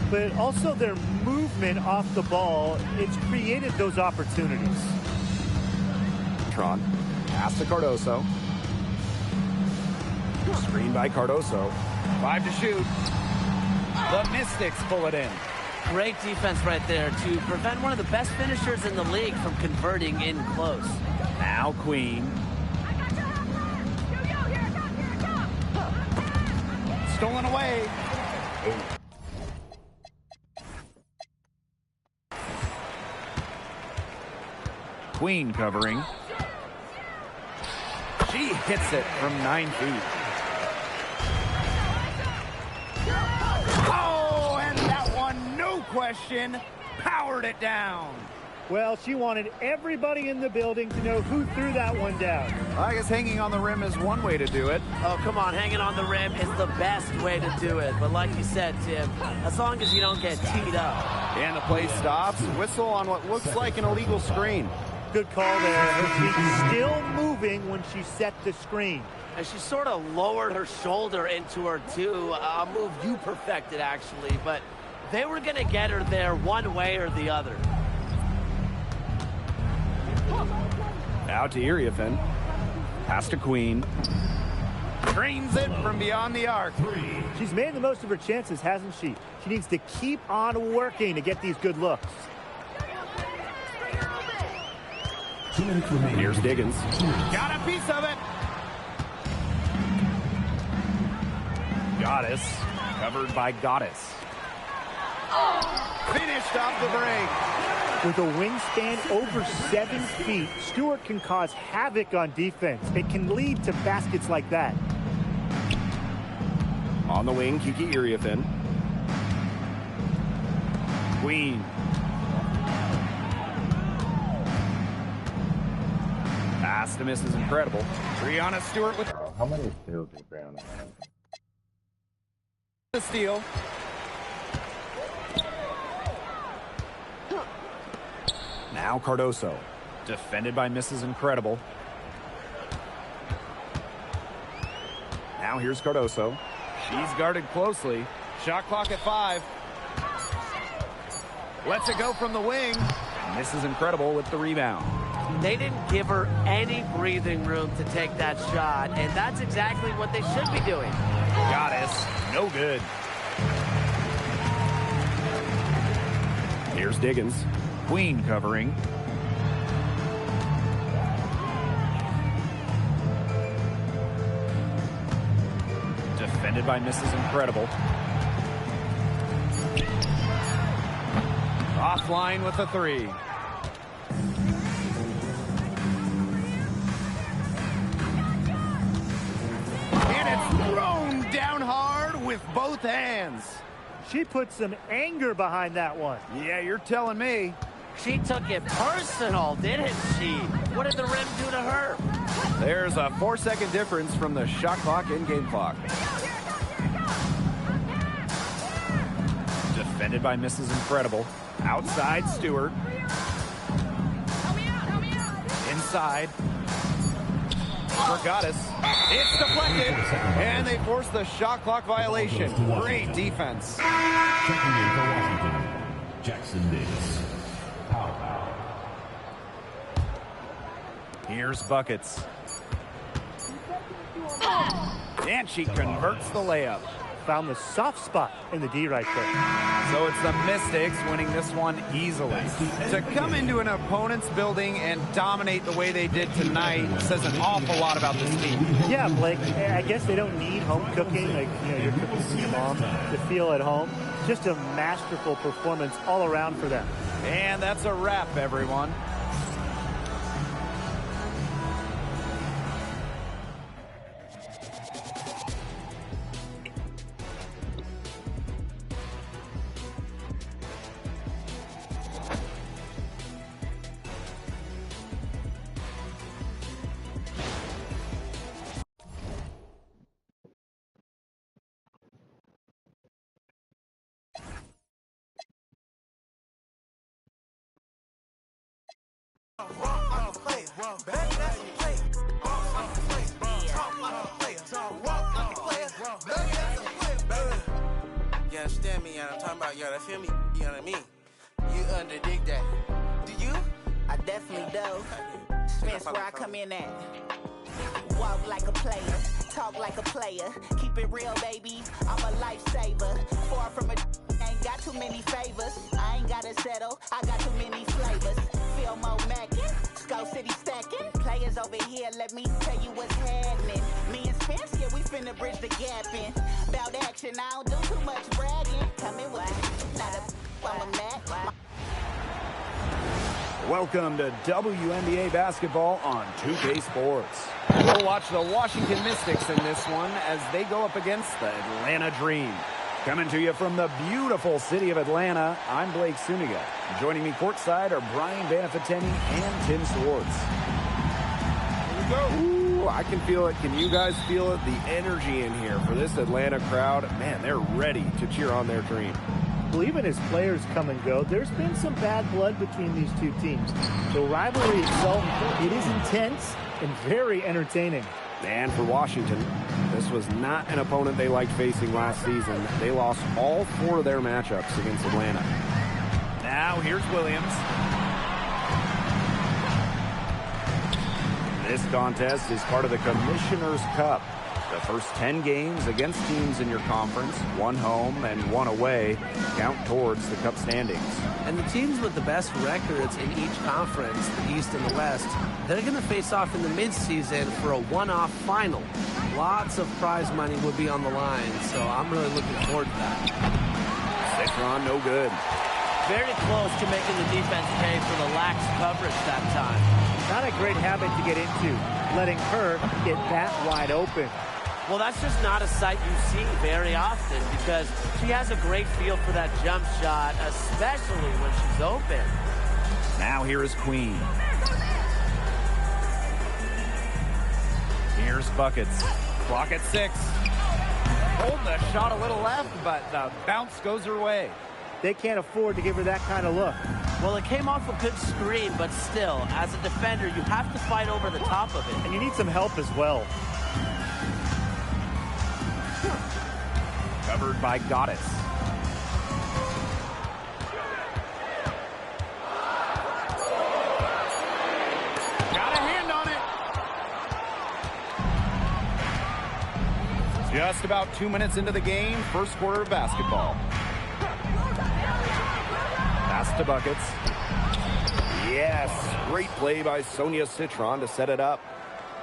but also their movement off the ball, it's created those opportunities. Tron. Pass to Cardoso. Screen by Cardoso. 5 to shoot. The Mystics pull it in. Great defense right there to prevent one of the best finishers in the league from converting in close. Now Queen. Stolen away. Queen covering. She hits it from 9 feet. Oh, and that one, no question, powered it down. Well, she wanted everybody in the building to know who threw that one down. I guess hanging on the rim is one way to do it. Oh, come on, hanging on the rim is the best way to do it. But like you said, Tim, as long as you don't get teed up. And the play stops. Whistle on what looks like an illegal screen. Good call there. Her feet still moving when she set the screen. And she sort of lowered her shoulder into her, too. A move you perfected, actually. But they were going to get her there one way or the other. Out to Iriafen. Pass to Queen. Drains it from beyond the arc. She's made the most of her chances, hasn't she? She needs to keep on working to get these good looks. 2 minutes remaining. Here's Diggins. Got a piece of it. Goddess, covered by Goddess. Finished off the break. With a wingspan over 7 feet, Stewart can cause havoc on defense. It can lead to baskets like that. On the wing, Kiki Iriafen. Queen. Pass to Mrs. Incredible. Brianna Stewart with How many steals did Brown have? the steal. Now Cardoso. Defended by Mrs. Incredible. Now here's Cardoso. She's guarded closely. Shot clock at 5. Lets it go from the wing. Mrs. Incredible with the rebound. They didn't give her any breathing room to take that shot, and that's exactly what they should be doing. Goddess, no good. Here's Diggins. Queen covering. Defended by Mrs. Incredible. Offline with a 3. And it's thrown down hard with both hands. She put some anger behind that one. Yeah, you're telling me. She took it personal, didn't she? What did the rim do to her? There's a 4-second difference from the shot clock and game clock. Defended by Mrs. Incredible. Outside Stewart. Inside. For Goddess. It's deflected. And they force the shot clock violation. Great defense. Checking in for Washington, Jackson Davis. Pow. Here's Buckets. And she converts the layup. Found the soft spot in the D right there. So it's the Mystics winning this one easily. To come into an opponent's building and dominate the way they did tonight says an awful lot about this team. Yeah, Blake, I guess they don't need home cooking, like, you're cooking for your mom, to feel at home. Just a masterful performance all around for them. And that's a wrap, everyone. You understand me? I'm talking about, y'all feel me? You know what I mean? You underdig that. Do you? I definitely do. Spence where I come in at. Walk like a player, talk like a player. Keep it real, baby. I'm a lifesaver. Far from a ain't got too many favors. I ain't gotta settle. I got too many flavors. Feel more mackin', Skull City stacking. Players over here, let me tell you what's happening. Me and Spence, yeah, we finna bridge the gap in. About action, I don't do too much bragging. Coming with not a I'm a Mac. Welcome to WNBA basketball on 2K Sports. We'll watch the Washington Mystics in this one as they go up against the Atlanta Dream. Coming to you from the beautiful city of Atlanta, I'm Blake Suniga. Joining me courtside are Brian Banafiteni and Tim Swartz. Here we go. Ooh, I can feel it. Can you guys feel it? The energy in here for this Atlanta crowd. Man, they're ready to cheer on their dream. Well, even as players come and go, there's been some bad blood between these two teams. The rivalry itself, it is intense and very entertaining. And for Washington, this was not an opponent they liked facing last season. They lost all 4 of their matchups against Atlanta. Now here's Williams. This contest is part of the Commissioner's Cup. The first 10 games against teams in your conference, 1 home and 1 away, count towards the Cup standings. And the teams with the best records in each conference, the East and the West, they're going to face off in the midseason for a one-off final. Lots of prize money will be on the line, so I'm really looking forward to that. Citron, no good. Very close to making the defense pay for the lax coverage that time. Not a great habit to get into, letting her get that wide open. Well, that's just not a sight you see very often because she has a great feel for that jump shot, especially when she's open. Now here is Queen. Here's Buckets. Clock at 6. Holding the shot a little left, but the bounce goes her way. They can't afford to give her that kind of look. Well, it came off a good screen, but still, as a defender, you have to fight over the top of it. And you need some help as well. Covered by Goddess. Got a hand on it. Just about 2 minutes into the game, first quarter of basketball. Pass to Buckets. Yes, great play by Sonia Citron to set it up.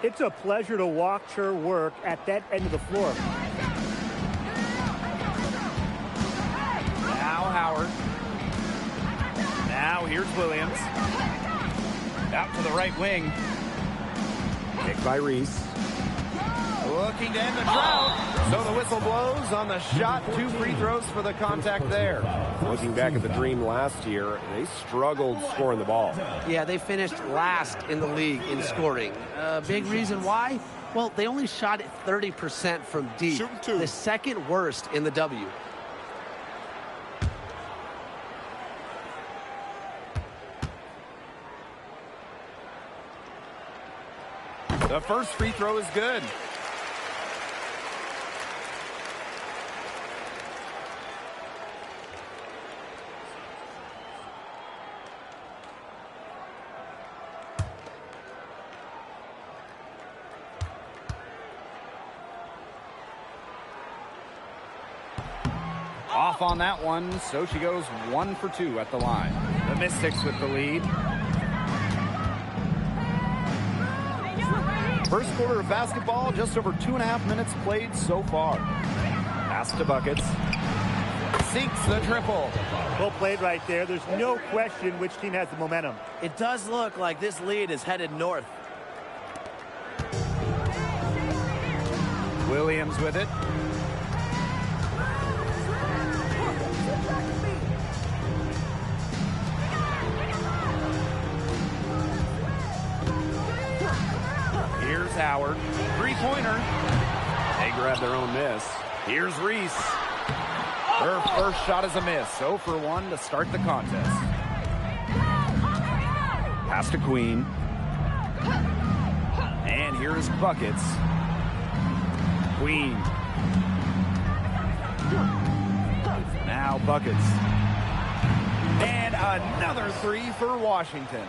It's a pleasure to watch her work at that end of the floor. Now Howard. Now here's Williams. Out to the right wing. Kick by Reese. Looking to end the drought. So the whistle blows on the shot. 2 free throws for the contact there. Looking back at the Dream last year, they struggled scoring the ball. Yeah, they finished last in the league in scoring. Big reason why? Well, they only shot it 30% from deep. The second worst in the W. The first free throw is good. Off on that one, so she goes 1 for 2 at the line. The Mystics with the lead. First quarter of basketball, just over 2.5 minutes played so far. Pass to Buckets. Sinks the triple. Well played right there. There's no question which team has the momentum. It does look like this lead is headed north. Williams with it. Here's Howard. 3-pointer. They grab their own miss. Here's Reese. Her first shot is a miss. 0 for 1 to start the contest. Pass to Queen. And here's Buckets. Queen. Now Buckets. And another 3 for Washington.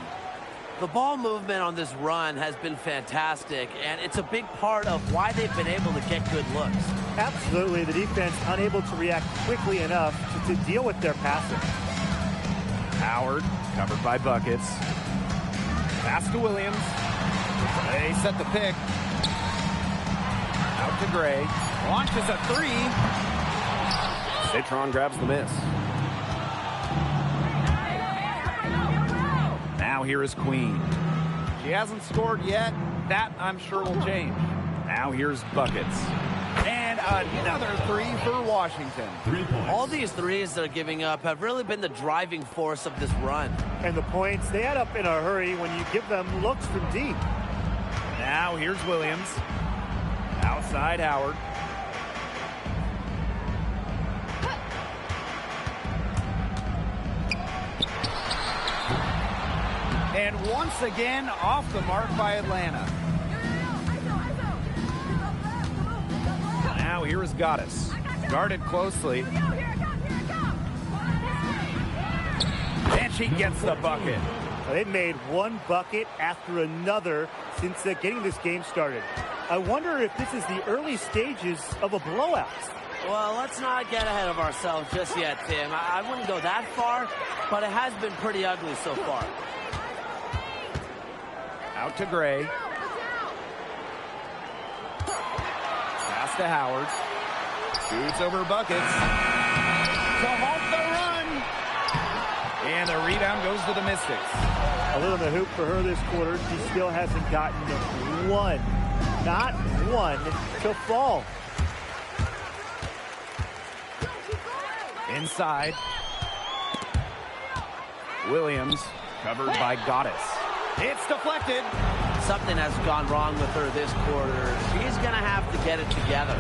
The ball movement on this run has been fantastic, and it's a big part of why they've been able to get good looks. Absolutely. The defense unable to react quickly enough to deal with their passing. Howard, covered by Buckets. Pass to Williams. They set the pick. Out to Gray. Launches a 3. Citron grabs the miss. Now here is Queen. She hasn't scored yet. That, I'm sure, will change. Now here's Buckets. And another 3 for Washington. 3 points. All these threes they're giving up have really been the driving force of this run. And the points, they add up in a hurry when you give them looks from deep. Now here's Williams. Outside Howard. And once again, off the mark by Atlanta. Now here is Goddess. Guarded closely. And she gets the bucket. They've made one bucket after another since getting this game started. I wonder if this is the early stages of a blowout. Well, let's not get ahead of ourselves just yet, Tim. I wouldn't go that far, but it has been pretty ugly so far. Out to Gray. Pass to Howard. Shoots over buckets. To halt the run. And the rebound goes to the Mystics. A little in the hoop for her this quarter. She still hasn't gotten one, not one, to fall. Inside. Williams covered by Goddess. It's deflected. Something has gone wrong with her this quarter. She's going to have to get it together.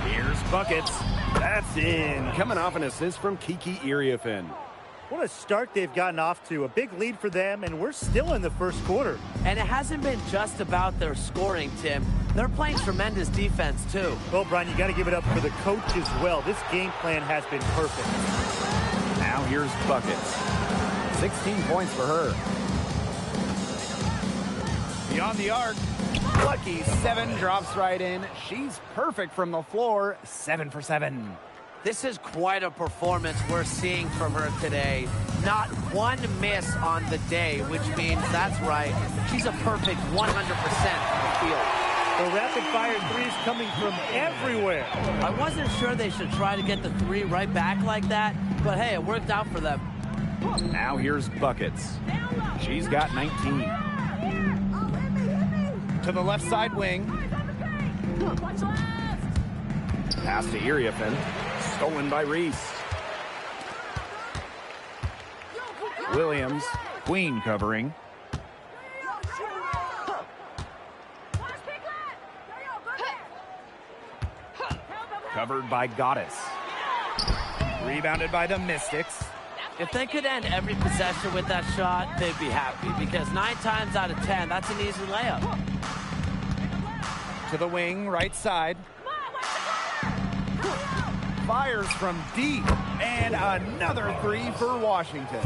Here's buckets. That's in. Coming off an assist from Kiki Iriafen. What a start they've gotten off to. A big lead for them, and we're still in the first quarter. And it hasn't been just about their scoring, Tim. They're playing tremendous defense, too. Well, Brian, you got to give it up for the coach as well. This game plan has been perfect. Now here's buckets. 16 points for her. Beyond the arc. Lucky 7 drops right in. She's perfect from the floor. 7 for 7. This is quite a performance we're seeing from her today. Not one miss on the day, which means, that's right, she's a perfect 100% from the field. The rapid-fire threes coming from everywhere. I wasn't sure they should try to get the three right back like that, but hey, it worked out for them. Now here's buckets. She's got 19. To the left side wing. Pass to Iriafen. Stolen by Reese. Williams. Queen covering. Covered by Goddess. Rebounded by the Mystics. If they could end every possession with that shot, they'd be happy, because 9 times out of 10, that's an easy layup. To the wing, right side. Fires from deep, and another 3 for Washington.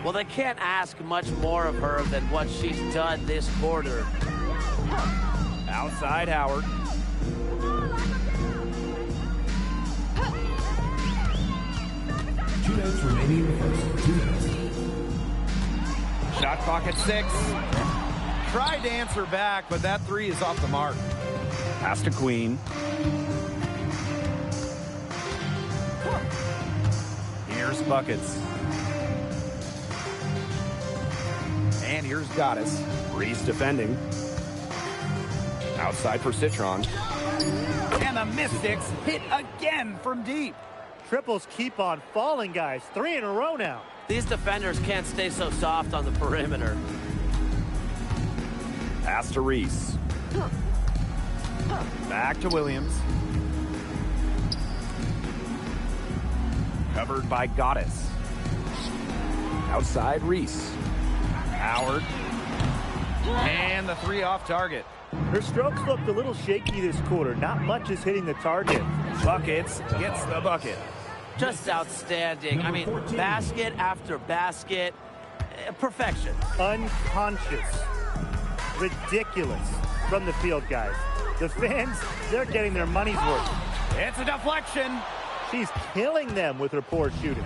Well, they can't ask much more of her than what she's done this quarter. Outside Howard. Two minutes remaining in the first. 2 minutes. Shot clock at 6. Tried to answer back, but that 3 is off the mark. Pass to Queen. Here's buckets. And here's Goddess. Reese defending. Outside for Citron. And the Mystics hit again from deep. Triples keep on falling, guys. 3 in a row now. These defenders can't stay so soft on the perimeter. Pass to Reese. Back to Williams. Covered by Goddess. Outside Reese. Howard. And the 3 off target. Her strokes looked a little shaky this quarter. Not much is hitting the target. Buckets gets the bucket. Just outstanding. I mean, basket after basket. Perfection. Unconscious. Ridiculous from the field, guys. The fans, they're getting their money's worth. It's a deflection. She's killing them with her poor shooting.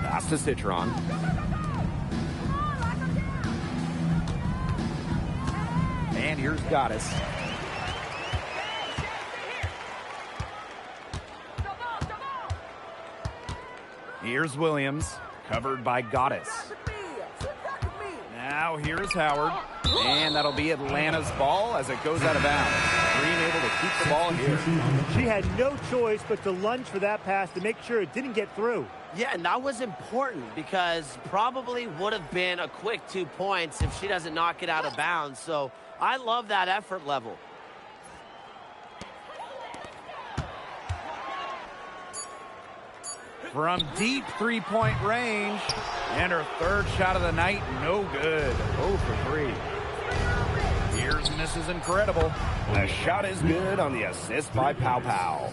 Pass to Citron. And here's Goddess. Here's Williams, covered by Goddess. Now here's Howard, and that'll be Atlanta's ball as it goes out of bounds. Green able to keep the ball here. She had no choice but to lunge for that pass to make sure it didn't get through. Yeah, and that was important because probably would have been a quick 2 points if she doesn't knock it out of bounds. So I love that effort level. From deep three-point range, and her 3rd shot of the night, no good. 0 for 3. Here's Mrs. Incredible. The shot is good on the assist by Pow Pow.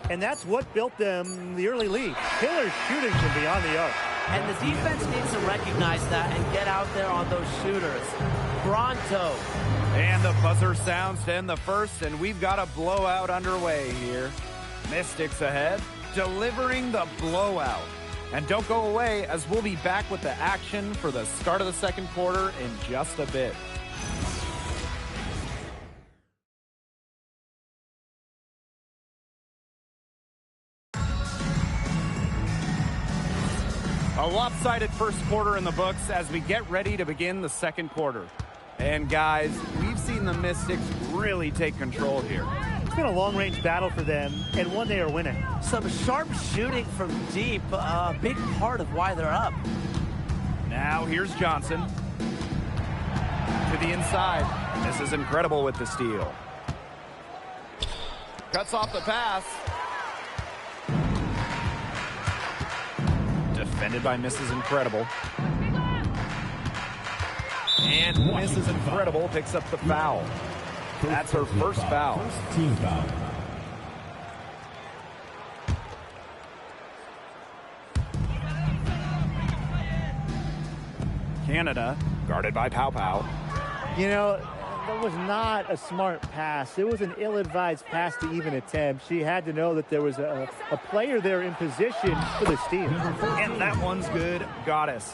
And that's what built them the early lead. Killer shooting from beyond the arc. And the defense needs to recognize that and get out there on those shooters. pronto. And the buzzer sounds to end the first, and we've got a blowout underway here. Mystics ahead, delivering the blowout. And don't go away, as we'll be back with the action for the start of the second quarter in just a bit. A lopsided first quarter in the books as we get ready to begin the second quarter. And guys, we've seen the Mystics really take control here. It's been a long-range battle for them, and one they are winning. Some sharp shooting from deep, a big part of why they're up. Now here's Johnson. To the inside. This is incredible with the steal. Cuts off the pass. Defended by Mrs. Incredible. And Mrs. Incredible picks up the foul. That's her first foul. Team foul. Canada, guarded by Pau Pau. You know, that was not a smart pass. It was an ill-advised pass to even attempt. She had to know that there was a player there in position for the steal. And that one's good. Goddess.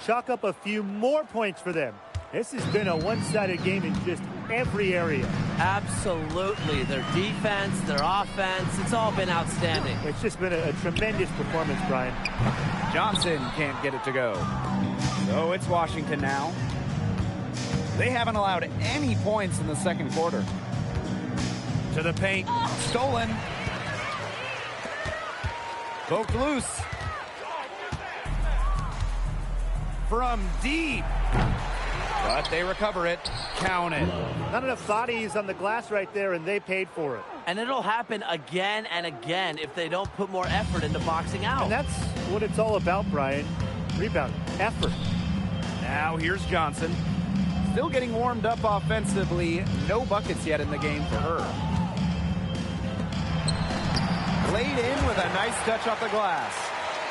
Chalk up a few more points for them. This has been a one-sided game in just every area. Absolutely. Their defense, their offense, it's all been outstanding. It's just been a tremendous performance, Brian. Johnson can't get it to go. So it's Washington now. They haven't allowed any points in the second quarter. To the paint. Stolen. Poked loose. From deep. But they recover it. Count it. Not enough bodies on the glass right there, and they paid for it. And it'll happen again and again if they don't put more effort into boxing out. And that's what it's all about, Brian. Rebound, effort. Now here's Johnson. Still getting warmed up offensively. No buckets yet in the game for her. Laid in with a nice touch off the glass.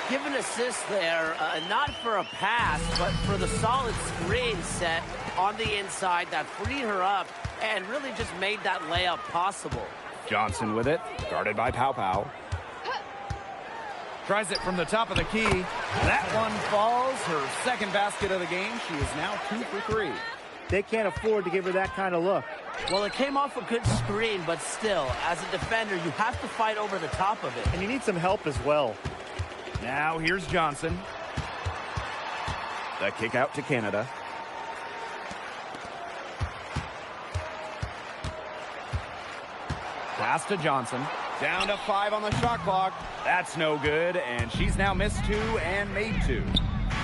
Give an assist there, not for a pass, but for the solid screen set on the inside that freed her up and really just made that layup possible. Johnson with it, guarded by Pau Pau. Tries it from the top of the key. That one falls. Her second basket of the game. She is now 2 for 3. They can't afford to give her that kind of look. Well, it came off a good screen, but still, as a defender, you have to fight over the top of it. And you need some help as well. Now here's Johnson. The kick out to Canada. Pass to Johnson. Down to 5 on the shot clock. That's no good, and she's now missed 2 and made 2.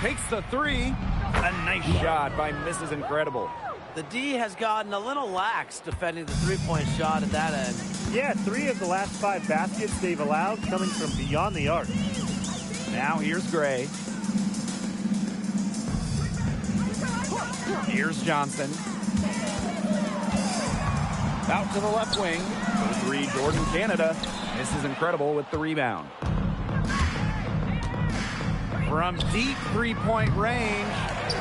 Takes the 3. A nice shot by Mrs. Incredible. The D has gotten a little lax defending the three-point shot at that end. Yeah, 3 of the last 5 baskets they've allowed coming from beyond the arc. Now here's Gray. Here's Johnson. Out to the left wing. For 3, Jordan Canada. This is Incredible with the rebound. From deep three-point range.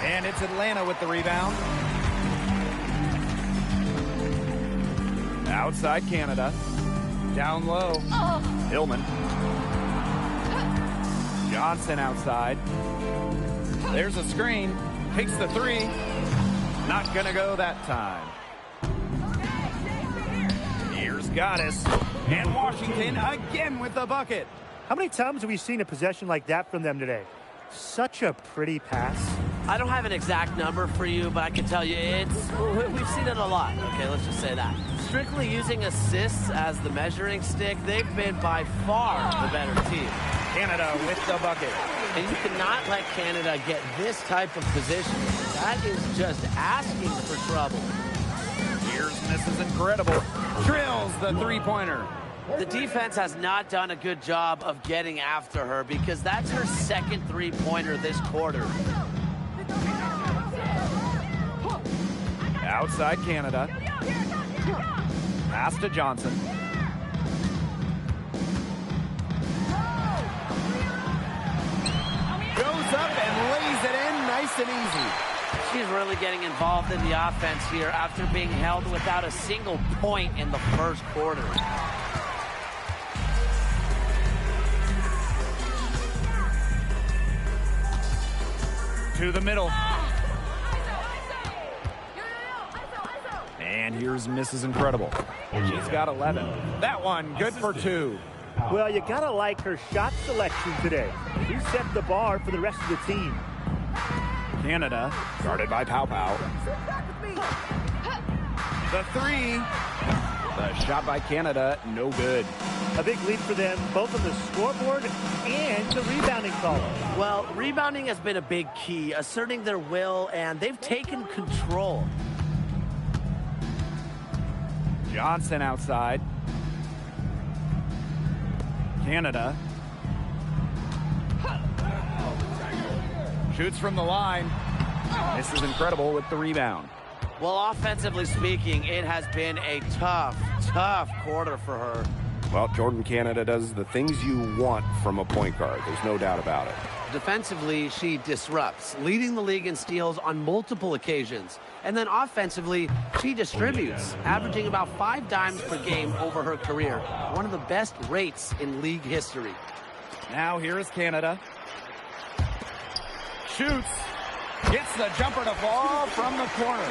And it's Atlanta with the rebound. Outside Canada. Down low. Hillman. Johnson outside. There's a screen. Takes the 3. Not gonna go that time. Here's Goddess. And Washington again with the bucket. How many times have we seen a possession like that from them today? Such a pretty pass. I don't have an exact number for you, but I can tell you we've seen it a lot. Okay, let's just say that. Strictly using assists as the measuring stick, they've been by far the better team. Canada with the bucket. And you cannot let Canada get this type of position. That is just asking for trouble. Here's Mrs. Incredible. Drills the three-pointer. The defense has not done a good job of getting after her because that's her second three-pointer this quarter. Outside Canada. Pass to Johnson. Goes up and lays it in nice and easy. She's really getting involved in the offense here after being held without a single point in the first quarter. To the middle. And here's Mrs. Incredible. She's got 11. That one, good for 2. Well, you got to like her shot selection today. She set the bar for the rest of the team. Canada, guarded by Pau Pau. The 3. The shot by Canada, no good. A big lead for them, both on the scoreboard and the rebounding column. Well, rebounding has been a big key, asserting their will, and they've taken control. Johnson outside. Canada. Shoots from the line. This is Incredible with the rebound. Well, offensively speaking, it has been a tough quarter for her. Well, Jordan Canada does the things you want from a point guard. There's no doubt about it. Defensively, she disrupts, leading the league in steals on multiple occasions. And then offensively, she distributes, averaging about 5 dimes per game over her career. One of the best rates in league history. Now here is Canada. Shoots. Gets the jumper to fall from the corner.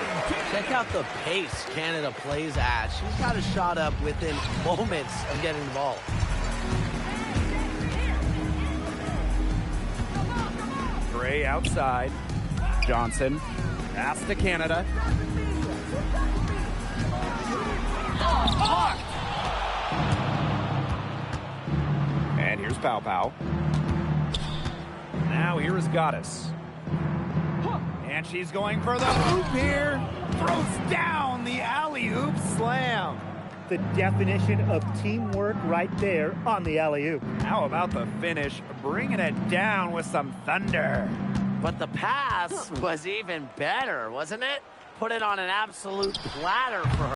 Check out the pace Canada plays at. She's got a shot up within moments of getting the ball. Gray outside. Johnson. Pass to Canada. Blocked. And here's Pau Pau. Now here is Goddess. And she's going for the hoop here. Throws down the alley-oop slam. The definition of teamwork right there on the alley-oop. How about the finish? Bringing it down with some thunder. But the pass was even better, wasn't it? Put it on an absolute platter for her.